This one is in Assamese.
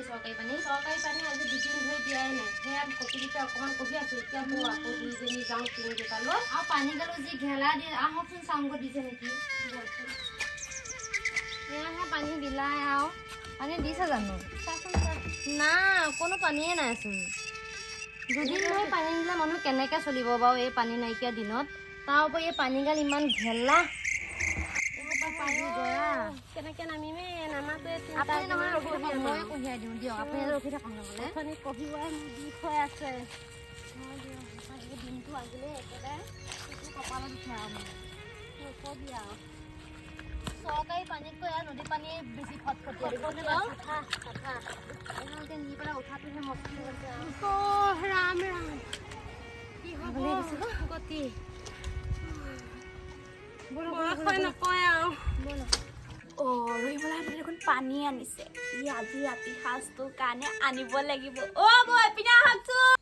চৰকাৰী পানী আজি 2 দিন ধৰি দিয়াই নাই সেয়া কপিলিতে অকণমান কবি আছো এতিয়া বৌ আকৌ 2জনী যাওঁ 3 লৈ আৰু পানী গালো যি ঘেলা দিয়ে আহকচোন চাউংগ দিছে নেকি এয়াহে পানী বিলাই আৰু পানী দিছে জানো না কোনো পানীয়ে নাইচোন 2 দিন ধৰি পানী দিলে মানুহ কেনেকৈ চলিব বাৰু এই পানী নাইকিয়া দিনত তাৰ উপৰি এই পানীগাল ইমান ঘেলা কেনেকে নামিমে নামাতে আপুনি নহয় ৰখি থাকক মই কঢ়িয়াই দিওঁ দিয়ক আপুনি ৰখি থাকক নহ'লে এখনি কঢ়িওৱাই মোৰ বিষ হৈ আছে দিনটো আজিলে একেবাৰে কপালত উঠে আৰু নকবি আৰু চৰকাৰী পানীতকৈ নদী পানী বেছি ফটফটীয়া নি পেলাই উঠাটোহে মস্তি হৈছে ৰাম ৰাম কি হ'ব গতি বয়সই নকয় আৰু ৰহিমলাই দেখোন পানী আনিছে ই আজি ৰাতি সাজটোৰ কাৰণে আনিব লাগিব বৌ এপিনে আহকচোন